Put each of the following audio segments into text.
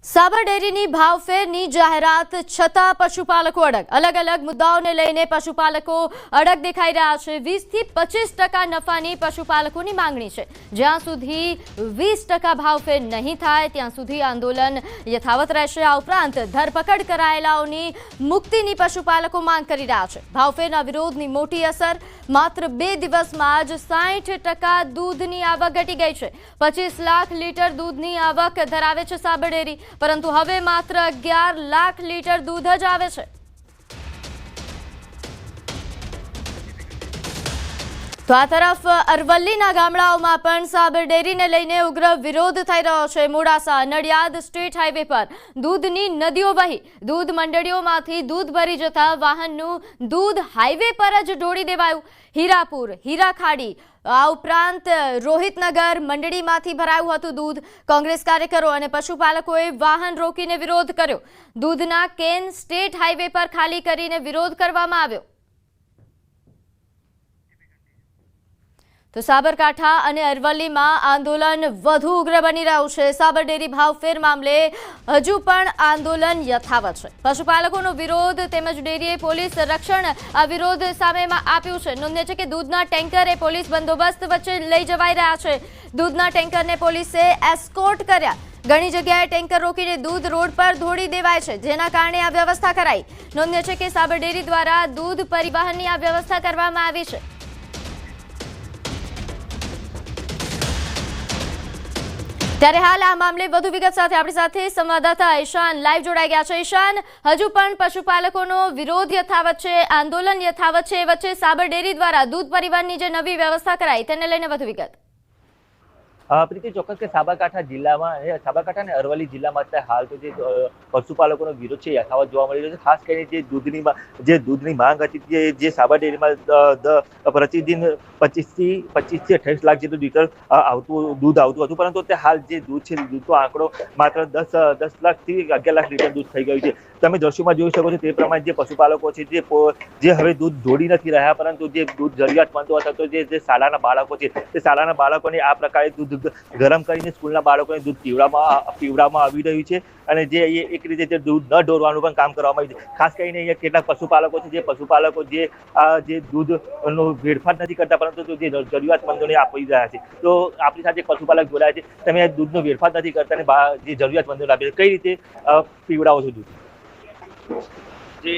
સાબર ડેરીની ભાવફેરની જાહેરાત છતાં પશુપાલકો અડગ અલગ મુદ્દાઓને લઈને પશુપાલકો અડગ દેખાઈ રહ્યા છે। 20 થી 25% નફાની પશુપાલકોની માંગણી છે। જ્યાં સુધી 20% ભાવફેર નહીં થાય ત્યાં સુધી આંદોલન યથાવત રહેશે। આ ઉપરાંત ધરપકડ કરાયેલાઓની મુક્તિની પશુપાલકો માંગ કરી રહ્યા છે। ભાવફેરના વિરોધની મોટી અસર માત્ર 2 દિવસમાં જ 60% દૂધની આવક ઘટી ગઈ છે। 25 લાખ લીટર દૂધની આવક ધરાવે છે સાબર ડેરી, પરંતુ હવે માત્ર 11 લાખ લીટર દૂધ જ આવે છે। તો આ તરફ અરવલ્લીના ગામડાઓમાં પણ સાબર ડેરીને લઈને ઉગ્ર વિરોધ થઈ રહ્યો છે। મોડાસા નડિયાદ સ્ટેટ હાઈવે પર દૂધની નદીઓ વહી દૂધ મંડળીઓમાંથી દૂધ ભરી જતા વાહનનું દૂધ હાઈવે પર જ ઢોળી દેવાયું। હીરાપુર, હીરાખાડી આ ઉપરાંત રોહિતનગર મંડળીમાંથી ભરાયું હતું દૂધ। કોંગ્રેસ કાર્યકરો અને પશુપાલકોએ વાહન રોકીને વિરોધ કર્યો। દૂધના કેન સ્ટેટ હાઈવે પર ખાલી કરીને વિરોધ કરવામાં આવ્યો। તો સાબરકાંઠા અને અરવલ્લીમાં આંદોલન વધુ ઉગ્ર બની રહ્યું છે। સાબર ડેરી ભાવફેર મામલે હજુ પણ આંદોલન યથાવત છે। પશુપાલકોનો વિરોધ તેમજ ડેરીએ પોલીસ રક્ષણ આ વિરોધ સામે આપ્યું છે। નોંધનીય છે કે દૂધના ટેન્કરે પોલીસ બંદોબસ્ત વચ્ચે લઈ જવાઈ રહ્યા છે। દૂધના ટેન્કરને પોલીસે એસ્કોર્ટ કર્યા। ઘણી જગ્યાએ ટેન્કર રોકીને દૂધ રોડ પર ઢોળી દેવાય છે, જેના કારણે આ વ્યવસ્થા કરાઈ। નોંધનીય છે કે સાબર ડેરી દ્વારા દૂધ પરિવહનની આ વ્યવસ્થા કરવામાં આવી છે। ત્યારે હાલ આ મામલે વધુ વિગત સાથે આપણી સાથે સંવાદદાતા ઈશાન લાઈવ જોડાઈ ગયા છે। ઈશાન, હજુ પણ પશુપાલકોનો વિરોધ યથાવત છે, આંદોલન યથાવત છે, વચ્ચે સાબર ડેરી દ્વારા દૂધ પરિવહનની જે નવી વ્યવસ્થા કરાઈ તેને લઈને વધુ વિગત। પ્રીતિ, ચોક્કસ કે સાબરકાંઠા જિલ્લામાં સાબરકાંઠા અને અરવલ્લી જિલ્લામાં અત્યારે હાલ તો જે પશુપાલકોનો વિરોધ છે યથાવત જોવા મળી રહ્યો છે। ખાસ કરીને જે દૂધની માંગ હતી જે સાબર ડેરીમાં પ્રતિદિન 25 થી 28 લાખ જેટલું લીટર દૂધ આવતું હતું, પરંતુ અત્યારે હાલ જે દૂધ છે દૂધનો આંકડો માત્ર 10 લાખ થી 11 લાખ લીટર દૂધ થઈ ગયું છે। તમે દ્રશ્યોમાં જોઈ શકો છો તે પ્રમાણે જે પશુપાલકો છે જે હવે દૂધ ઢોળી નથી રહ્યા, પરંતુ જે દૂધ જરૂરિયાતમંદો અથવા તો જે શાળાના બાળકો છે તે શાળાના બાળકોને આ પ્રકારે દૂધ ગરમ કરીને સ્કૂલના બાળકોને દૂધ પીવડાવવામાં આવી રહ્યું છે। અને જે એક રીતે જે દૂધ ન ઢોરવાનું પણ કામ કરવામાં આવ્યું છે। ખાસ કરીને અહીંયા કેટલાક પશુપાલકો છે જે દૂધનો વેડફાટ નથી કરતા, પરંતુ જે જરૂરિયાતમંદોને આપી રહ્યા છે। તો આપણી સાથે પશુપાલક જોડાયા છે, તમે દૂધનો વેડફાટ નથી કરતા અને જે જરૂરિયાતમંદોને આપી કઈ રીતે પીવડાવો છો દૂધ? જે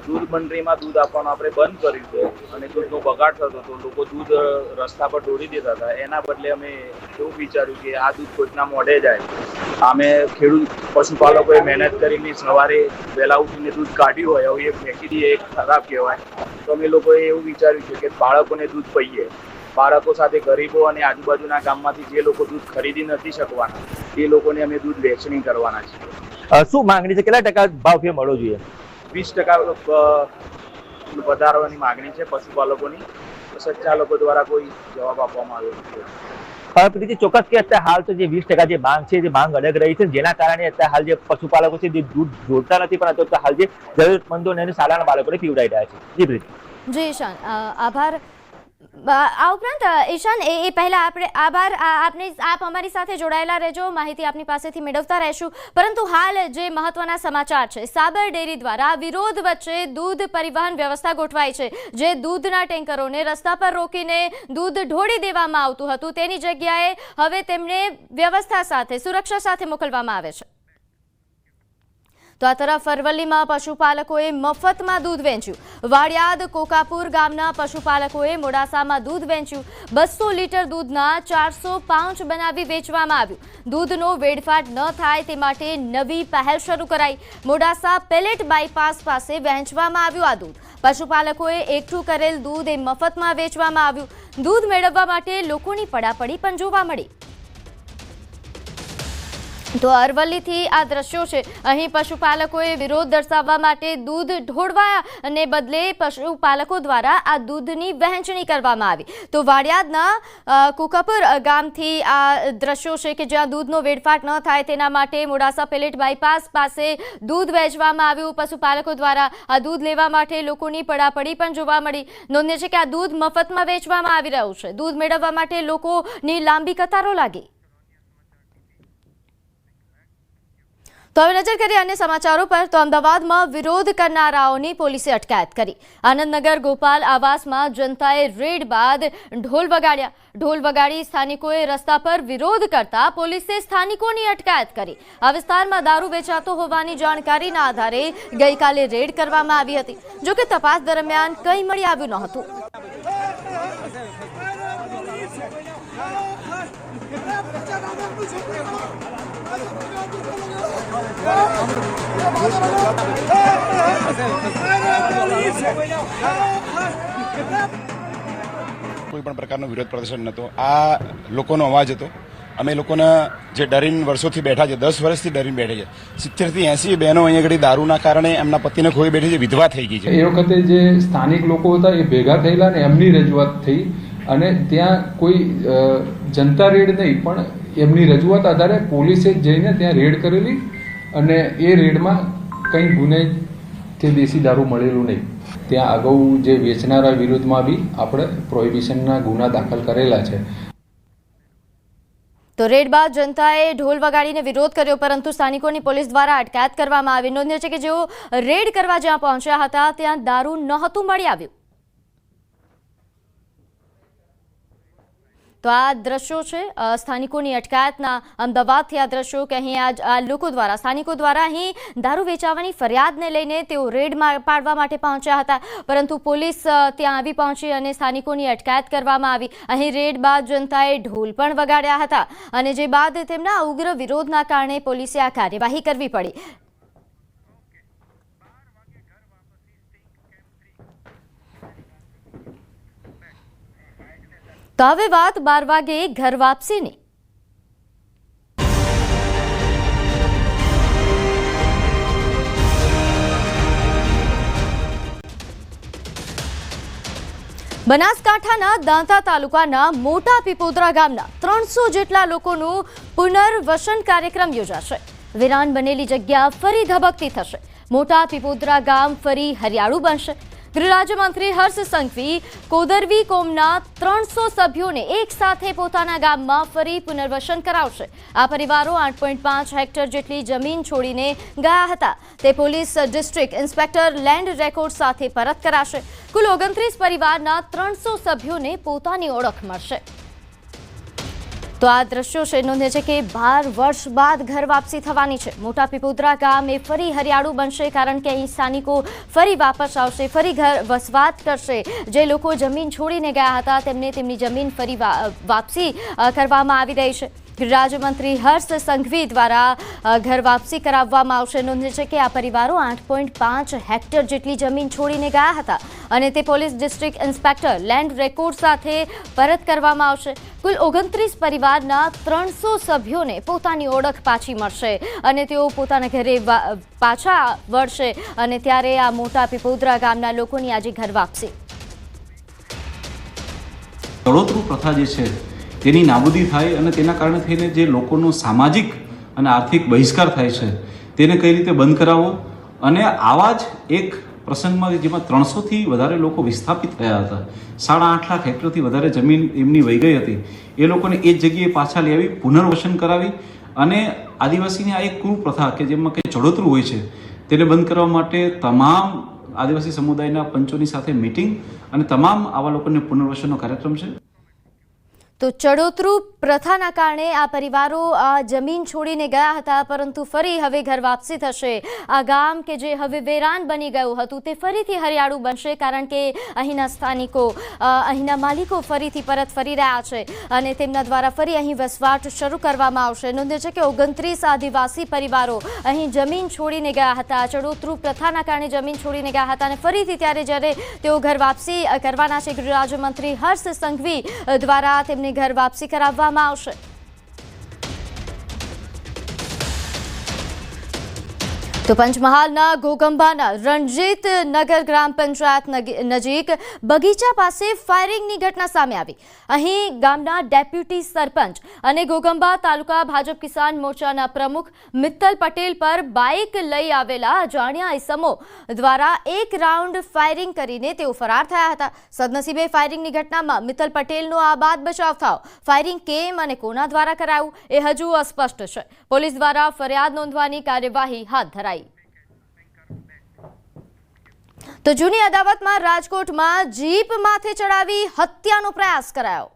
દૂધ મંડળીમાં દૂધ આપવાનું આપણે બંધ કર્યું છે અને દૂધનો બગાડ થતો હતો, લોકો દૂધ રસ્તા પર ઢોળી દેતા હતા, એના બદલે અમે એવું વિચાર્યું કે આ દૂધ કોઈકના મોઢે જાય। અમે ખેડૂત પશુપાલકોએ મહેનત કરીને સવારે વહેલા ઉઠીને દૂધ કાઢ્યું હોય, હવે એ ફેંકી દઈએ એ ખરાબ કહેવાય। તો અમે લોકોએ એવું વિચાર્યું છે કે બાળકોને દૂધ પીએ, બાળકો સાથે ગરીબો અને આજુબાજુના ગામમાંથી જે લોકો દૂધ ખરીદી નથી શકવાના એ લોકોને અમે દૂધ વેચણી કરવાના છીએ। શું માંગણી છે, કેટલા ટકા ભાવ મળવો જોઈએ? 20% વધારવાની માંગણી છે પશુપાલકોની। સંચાલકો દ્વારા કોઈ જવાબ આપવામાં આવ્યો નથી। પ્રીતિ, ચોક્કસ કે અત્યારે હાલ તો જે 20% જે માંગ છે, જે માંગ અડગ રહી છે, જેના કારણે અત્યારે હાલ જે પશુપાલકો છે જે દૂધ જોડતા નથી, પણ અત્યારે હાલ જે જરૂરતમંદોને અને શાળાના બાળકોને પીવડાવી રહ્યા છે। જી પ્રીતિ। જી ઈશાન, આભાર। આ ઉપરાંત ઈશાન, એ પહેલા આપણે આભાર આપ અમારી સાથે જોડાયેલા રહેજો, માહિતી આપની પાસેથી મેળવતા રહેશું। પરંતુ હાલ જે મહત્વના સમાચાર છે, સાબર ડેરી દ્વારા વિરોધ વચ્ચે દૂધ પરિવહન વ્યવસ્થા ગોઠવાઈ છે। જે દૂધના ટેન્કરોને રસ્તા પર રોકીને દૂધ ઢોળી દેવામાં આવતું હતું તેની જગ્યાએ હવે તેમને વ્યવસ્થા સાથે, સુરક્ષા સાથે મોકલવામાં આવે છે। તો આ તરફ અરવલ્લીમાં પશુપાલકોએ મફતમાં દૂધ વેચ્યું। વાડિયાદ કોકાપુર ગામના પશુપાલકોએ મોડાસામાં દૂધ વેચ્યું। 200 લીટર દૂધના 400 પાઉચ બનાવી વેચવામાં આવ્યું। દૂધનો વેડફાટ ન થાય તે માટે નવી પહેલ શરૂ કરાઈ। મોડાસા પેલેટ બાયપાસ પાસે વહેંચવામાં આવ્યું આ દૂધ। પશુપાલકોએ એકઠું કરેલ દૂધ એ મફતમાં વેચવામાં આવ્યું। દૂધ મેળવવા માટે લોકોની પડાપડી પણ જોવા મળી। તો અરવલ્લીથી આ દ્રશ્યો છે। અહીં પશુપાલકોએ વિરોધ દર્શાવવા માટે દૂધ ઢોળવાને બદલે પશુપાલકો દ્વારા આ દૂધની વહેંચણી કરવામાં આવી। તો વાડિયાદના કુકાપુર ગામથી આ દ્રશ્યો છે કે જ્યાં દૂધનો વેડફાટ ન થાય તેના માટે મોડાસા પેલેટ બાયપાસ પાસે દૂધ વહેંચવામાં આવ્યું। પશુપાલકો દ્વારા આ દૂધ લેવા માટે લોકોની પડાપડી પણ જોવા મળી। નોંધનીય છે કે આ દૂધ મફતમાં વેચવામાં આવી રહ્યું છે। દૂધ મેળવવા માટે લોકોની લાંબી કતારો લાગી। તો હવે નજર કરીએ અન્ય સમાચારો પર. તો અમદાવાદમાં વિરોધ કરનારાઓની પોલીસે અટકાયત કરી. આનંદનગર ગોપાલ આવાસમાં જનતાએ રેડ બાદ ઢોલ વગાડ્યા. ઢોલ વગાડી સ્થાનિકોએ રસ્તા પર વિરોધ કરતા પોલીસે સ્થાનિકોની અટકાયત કરી. આ વિસ્તારમાં દારૂ વેચાતો હોવાની જાણકારીના આધારે ગઈકાલે રેડ કરવામાં આવી હતી. જો કે તપાસ દરમિયાન કંઈ મળી આવ્યું નહોતું. કોઈ પણ પ્રકારનો વિરોધ પ્રદર્શન નહોતો. આ લોકોનો અવાજ હતો. અમે લોકોને જે ડરીને વર્ષોથી બેઠા છે, 10 વર્ષથી ડરીને બેઠા છે, 70 થી 80 બહેનો અહીંયા આગળ દારૂના કારણે એમના પતિને ખોઈ બેઠી છે, વિધવા થઈ ગઈ છે. એ વખતે જે સ્થાનિક લોકો હતા એ ભેગા થયેલા ને એમની રજૂઆત થઈ અને ત્યાં કોઈ જનતા રેડ નહીં પણ એમની રજૂઆત આધારે પોલીસે જઈને ત્યાં રેડ કરેલી અને એ રેડમાં કંઈ ગુને કે દેશી દારૂ મળેલું નહીં. ત્યાં અગાઉ જે વેચનારા વિરુદ્ધમાં બી આપણે પ્રોહિબિશનના ગુના દાખલ કરેલા છે. તો રેડ બાદ જનતાએ ઢોલ વગાડીને વિરોધ કર્યો, પરંતુ સ્થાનિકોની પોલીસ દ્વારા અટકાયત કરવામાં આવી. નોંધ્ય છે કે જેઓ રેડ કરવા જ્યાં પહોંચ્યા હતા ત્યાં દારૂ નહોતું મળી આવ્યું. તો આ દ્રશ્યો છે સ્થાનિકોની અટકાયતના. અમદાવાદથી આ દ્રશ્યો કે અહીં આ લોકો દ્વારા, સ્થાનિકો દ્વારા અહીં દારૂ વેચાવાની ફરિયાદને લઈને તેઓ રેડ પાડવા માટે પહોંચ્યા હતા, પરંતુ પોલીસ ત્યાં આવી પહોંચી અને સ્થાનિકોની અટકાયત કરવામાં આવી. અહીં રેડ બાદ જનતાએ ઢોલ પણ વગાડ્યા હતા અને જે બાદ તેમના ઉગ્ર વિરોધના કારણે પોલીસે આ કાર્યવાહી કરવી પડી. તો હવે વાત 12 વાગે ઘર વાપસીની. બનાસકાંઠાના દાંતા તાલુકાના મોટા પીપોદરા ગામના 300 જેટલા લોકોનું પુનર્વસન કાર્યક્રમ યોજાશે. વિરાન બનેલી જગ્યા ફરી ધબકતી થશે. મોટા પીપોદરા ગામ ફરી હરિયાળું બનશે. ગૃહ રાજ્યમંત્રી હર્ષ સંઘવી કોદરવી કોમના 300 સભ્યોને એક સાથે પોતાના ગામમાં ફરી પુનર્વસન કરાવશે. આ પરિવારો 8.5 હેક્ટર જેટલી જમીન છોડીને ગયા હતા. તે police district inspector land record સાથે પરત કરાશે. કુલ 29 પરિવારના 300 સભ્યોને પોતાની ઓળખ મળશે. તો આ દ્રશ્યો છે. નોંધે છે કે 12 વર્ષ બાદ ઘર વાપસી થવાની છે. મોટા પીપોદરા ગામ એ ફરી હરિયાળું બનશે, કારણ કે અહીં સ્થાનિકો ફરી વાપસ આવશે, ફરી ઘર વસવાટ કરશે. જે લોકો જમીન છોડીને ગયા હતા તેમને તેમની જમીન ફરી વાપસી કરવામાં આવી રહી છે. ગૃહ રાજ્યમંત્રી હર્ષ સંઘવી દ્વારા ઘર વાપસી કરાવવામાં આવશે. નોંધે છે કે આ પરિવારો 8.5 હેક્ટર જેટલી જમીન છોડીને ગયા હતા અને તે police district inspector land record સાથે પરત કરવામાં આવશે. કુલ 29 પરિવારના 300 સભ્યોને પોતાની ઓળખ પાછી મળશે અને તેઓ પોતાના ઘરે પાછા વળશે અને ત્યારે આ મોટા પીપોદરા ગામના લોકોની આજે ઘર વાપસી. ચડોતરું પ્રથા જે છે તેની નાબૂદી થાય અને તેના કારણે થઈને જે લોકોનો સામાજિક અને આર્થિક બહિષ્કાર થાય છે તેને કઈ રીતે બંધ કરાવવો, અને આવા જ એક પ્રસંગમાં જેમાં 300થી વધારે લોકો વિસ્થાપિત થયા હતા, 8.5 લાખ હેક્ટરથી વધારે જમીન એમની વહી ગઈ હતી, એ લોકોને એ જ જગ્યાએ પાછા લેવી, પુનર્વસન કરાવી અને આદિવાસીની આ એક કુપ્રથા કે જેમાં કંઈ ચડોતરું હોય છે તેને બંધ કરવા માટે તમામ આદિવાસી સમુદાયના પંચોની સાથે મીટિંગ અને તમામ આવા લોકોને પુનર્વસનનો કાર્યક્રમ છે. તો ચડોતરું પ્રથાના કારણે આ પરિવારો જમીન છોડીને ગયા હતા, પરંતુ ફરી હવે ઘર વાપસી થશે. આ ગામ કે જે હવે વેરાન બની ગયું હતું તે ફરીથી હરિયાળું બનશે, કારણ કે અહીંના સ્થાનિકો, અહીંના માલિકો ફરીથી પરત ફરી રહ્યા છે અને તેમના દ્વારા ફરી અહીં વસવાટ શરૂ કરવામાં આવશે. નોંધે છે કે 29 આદિવાસી પરિવારો અહીં જમીન છોડીને ગયા હતા. ચડોતરું પ્રથાના કારણે જમીન છોડીને ગયા હતા અને ફરીથી ત્યારે જ્યારે તેઓ ઘર વાપસી કરવાના છે, ગૃહ રાજ્યમંત્રી હર્ષ સંઘવી દ્વારા તેમને ઘર વાપસી કરાવવામાં આવશે. તો પંચમહાલના ઘોગંબાના રણજીત નગર ગ્રામ પંચાયત નજીક બગીચા પાસે ફાયરિંગની ઘટના સામે આવી. અહીં ગામના ડેપ્યુટી સરપંચ અને ઘોગંબા તાલુકા ભાજપ કિસાન મોરચાના પ્રમુખ મિત્તલ પટેલ પર બાઇક લઈ આવેલા અજાણ્યા ઇસમો દ્વારા એક રાઉન્ડ ફાયરિંગ કરીને તેઓ ફરાર થયા હતા. સદનસીબે ફાયરિંગની ઘટનામાં મિત્તલ પટેલનો આબાદ બચાવ થયો. ફાયરિંગ કેમ અને કોના દ્વારા કરાયું એ હજુ અસ્પષ્ટ છે. પોલીસ દ્વારા ફરિયાદ નોંધવાની કાર્યવાહી હાથ ધરાઈ. તો જૂની અદાવતમાં રાજકોટમાં જીપ માથે ચડાવી હત્યાનો પ્રયાસ કરાયો.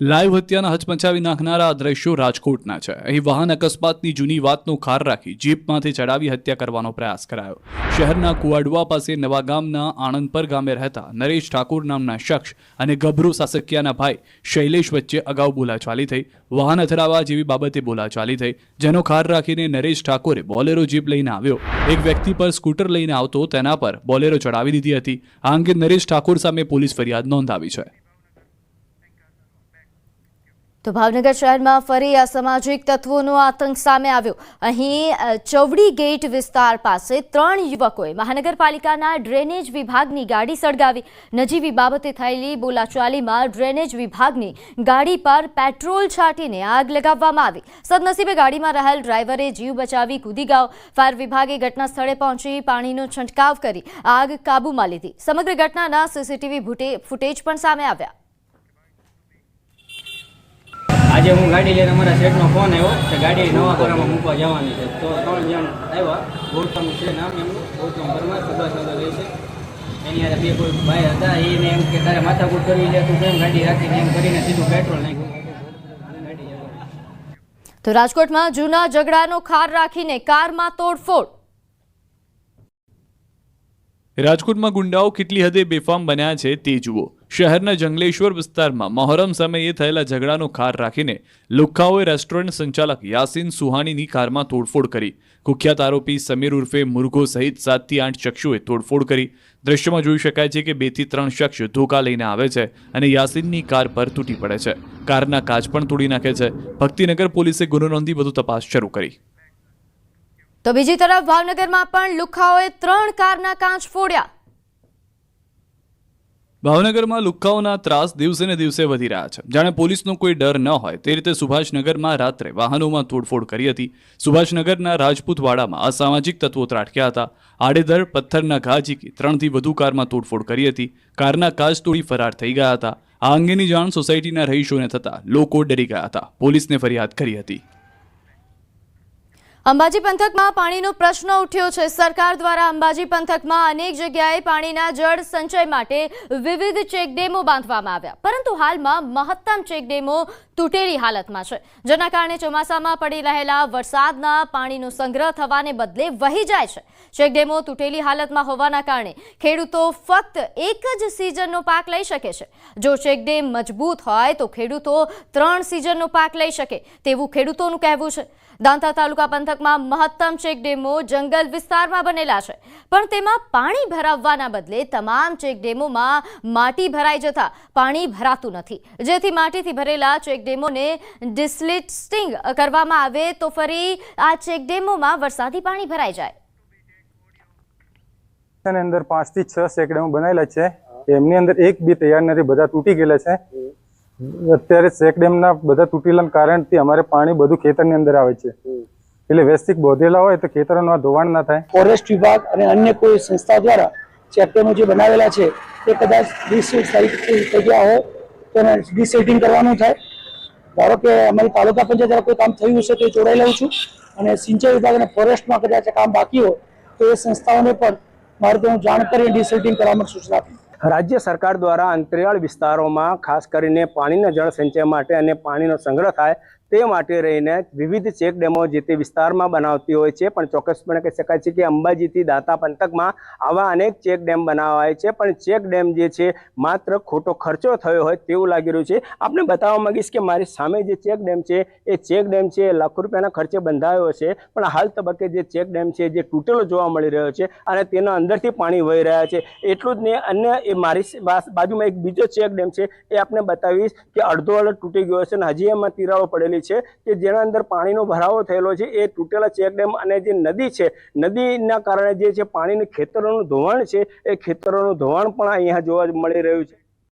લાઈવ હત્યાના હચમચાવી નાખનારા આ દ્રશ્યો રાજકોટના છે. અહીં વાહન અકસ્માતની જૂની વાતનો ખાર રાખી જીપમાંથી ચડાવી હત્યા કરવાનો પ્રયાસ કરાયો. શહેરના કુવાડવા પાસે નવાગામના આણંદપર ગામે રહેતા નરેશ ઠાકોર નામના શખ્સ અને ગભરૂ સાસકિયાના ભાઈ શૈલેષ વચ્ચે અગાઉ બોલાચાલી થઈ. વાહન અથડાવા જેવી બાબતે બોલાચાલી થઈ, જેનો ખાર રાખીને નરેશ ઠાકોરે બોલેરો જીપ લઈને આવ્યો. એક વ્યક્તિ પર સ્કૂટર લઈને આવતો તેના પર બોલેરો ચડાવી દીધી હતી. આ અંગે નરેશ ઠાકોર સામે પોલીસ ફરિયાદ નોંધાવી છે. તો ભાવનગર શહેરમાં ફરી અસામાજિક તત્વોનો આતંક સામે આવ્યો. અહીં ચવડી ગેટ વિસ્તાર પાસે 3 યુવકોએ મહાનગરપાલિકાના ડ્રેનેજ વિભાગની ગાડી સળગાવી. નજીવી બાબતે થયેલી બોલાચાલીમાં ડ્રેનેજ વિભાગની ગાડી પર પેટ્રોલ છાંટીને આગ લગાવવામાં આવી. સદનસીબે ગાડીમાં રહેલ ડ્રાઈવરે જીવ બચાવી કૂદી ગયો. ફાયર વિભાગે ઘટના સ્થળે પહોંચી પાણીનો છંટકાવ કરી આગ કાબૂમાં લીધી. સમગ્ર ઘટનાના સીસીટીવી ફૂટેજ પણ સામે આવ્યા. આજે હું ગાડી લઈને અમારા શેઠનો ફોન આવ્યો કે ગાડી નવાપરામાં મૂકવા જવાની છે. તો 3 જણ આવ્યા. ગૌતમ છે નામ એમનું, ગૌતમ પરમાર, સુભાષનગર રહે છે. એની હારે 2 કોઈ ભાઈ હતા. એને એમ કે તારે માથાકૂટ કરવી લે, તું કેમ ગાડી રાખીને એમ કરીને સીધું પેટ્રોલ નાખ્યું. તો રાજકોટમાં જૂના ઝઘડાનો ખાર રાખીને કારમાં તોડફોડ. રાજકોટમાં ગુંડાઓ કેટલી હદે બેફામ બન્યા છે તે જુઓ. શહેરના જંગલેશ્વર વિસ્તારમાં મહોરમ સમયે થયેલા ઝઘડાનો ખાર રાખીને લુખ્ખાઓએ રેસ્ટોરન્ટ સંચાલક યાસીન સુહાનીની કારમાં તોડફોડ કરી. કુખ્યાત આરોપી સમીર ઉર્ફે મુરઘો સહિત 7 થી 8 શખ્સોએ તોડફોડ કરી. દ્રશ્યમાં જોઈ શકાય છે કે 2 થી 3 શખ્સ ધોકા લઈને આવે છે અને યાસીનની કાર પર તૂટી પડે છે. કારના કાચ પણ તોડી નાખે છે. ભક્તિનગર પોલીસે ગુનો નોંધી વધુ તપાસ શરૂ કરી. તો બીજી તરફ ભાવનગરમાં પણ લુખ્ખાઓએ 3 કારના કાચ ફોડ્યા. ભાવનગરમાં લુખ્ખાઓના ત્રાસ દિવસે ને દિવસે વધી રહ્યા છે. જાણે પોલીસનો કોઈ ડર ન હોય તે રીતે સુભાષનગરમાં રાત્રે વાહનોમાં તોડફોડ કરી હતી. સુભાષનગરના રાજપૂતવાડામાં અસામાજિક તત્વો ત્રાટક્યા હતા. આડેધડ પથ્થરના ઘા ઝીકી 3 થી વધુ કારમાં તોડફોડ કરી હતી. કારના કાચ તોડી ફરાર થઈ ગયા હતા. આ અંગેની જાણ સોસાયટીના રહીશોને થતાં લોકો ડરી ગયા હતા. પોલીસને ફરિયાદ કરી હતી. અંબાજી પંથકમાં પાણીનો પ્રશ્ન ઉઠ્યો છે. સરકાર દ્વારા અંબાજી પંથકમાં અનેક જગ્યાએ પાણીના જળ સંચય માટે વિવિધ ચેકડેમો બાંધવામાં આવ્યા, પરંતુ હાલમાં મહત્તમ ચેકડેમો તૂટેલી હાલતમાં છે, જેના કારણે ચોમાસામાં પડી રહેલા વરસાદના પાણીનો સંગ્રહ થવાને બદલે વહી જાય છે. ચેકડેમો તૂટેલી હાલતમાં હોવાના કારણે ખેડૂતો ફક્ત એક જ સિઝનનો પાક લઈ શકે છે. જો ચેકડેમ મજબૂત હોય તો ખેડૂતો 3 સિઝનનો પાક લઈ શકે તેવું ખેડૂતોનું કહેવું છે. દાંતા તાલુકા પંથકમાં મહત્તમ ચેકડેમો જંગલ વિસ્તારમાં બનેલા છે, પણ તેમાં પાણી ભરાવવાના બદલે તમામ ચેકડેમોમાં માટી ભરાઈ જતા પાણી ભરાતું નથી, જેથી માટીથી ભરેલા ચેકડેમોને ડિસલિસ્ટિંગ કરવામાં આવે તો ફરી આ ચેકડેમોમાં વરસાદી પાણી ભરાઈ જાય. એની અંદર 5 થી 6 ચેકડેમો બનાવેલા છે. એમની અંદર એક બી તૈયાર નથી, બધા તૂટી ગયેલા છે. અત્યારે ચેકડેમના બધા તૂટેલાના કારણથી અમારે પાણી બધું ખેતરની અંદર આવે છે, એટલે વ્યવસ્થિત બોધેલા હોય તો ખેતરોમાં ધોવાણ ના થાય. ફોરેસ્ટ વિભાગ અને અન્ય કોઈ સંસ્થા દ્વારા ચેકડેમો જે બનાવેલા છે તે કદાચ ડિસેટ થઈ ગયા હોય તો એને ડિસેટિંગ કરવાનું થાય. ધારો કે અમારી તાલુકા પંચાયત કોઈ કામ થયું હશે તો એ જોડાઈ લઉં છું, અને સિંચાઈ વિભાગ અને ફોરેસ્ટમાં કદાચ કામ બાકી હોય તો એ સંસ્થાઓને પણ મારે તો હું જાણ કરી ડિસેટિંગ કરવામાં સૂચના આપી. રાજ્ય સરકાર દ્વારા અંતરિયાળ વિસ્તારોમાં ખાસ કરીને પાણીના જળ સંચય માટે અને પાણીનો સંગ્રહ થાય તે માટે રહીને વિવિધ ચેકડેમો જે તે વિસ્તારમાં બનાવતી હોય છે, પણ ચોક્કસપણે કહી શકાય છે કે અંબાજીથી દાંતા પંથકમાં આવા અનેક ચેકડેમ બનાવાય છે, પણ ચેકડેમ જે છે માત્ર ખોટો ખર્ચો થયો હોય તેવું લાગી રહ્યું છે. આપને બતાવવા માંગીશ કે મારી સામે જે ચેકડેમ છે એ ચેકડેમ છે લાખો રૂપિયાના ખર્ચે બંધાયો છે, પણ હાલ તબક્કે જે ચેકડેમ છે જે તૂટેલો જોવા મળી રહ્યો છે અને તેના અંદરથી પાણી વહી રહ્યા છે. એટલું જ નહીં, અન્ય એ મારી બાજુમાં એક બીજો ચેકડેમ છે એ આપને બતાવીશ કે અડધો તૂટી ગયો છે અને હજી એમાં તિરાડો પડેલી હોય છે કે જેના અંદર પાણીનો ભરાવો થયેલો છે. એ તૂટેલા ચેકડેમ અને જે નદી છે, નદીના કારણે જે છે પાણીનું ખેતરોનું ધોવાણ છે, એ ખેતરોનું ધોવાણ પણ અહીંયા જોવા મળી રહ્યું છે.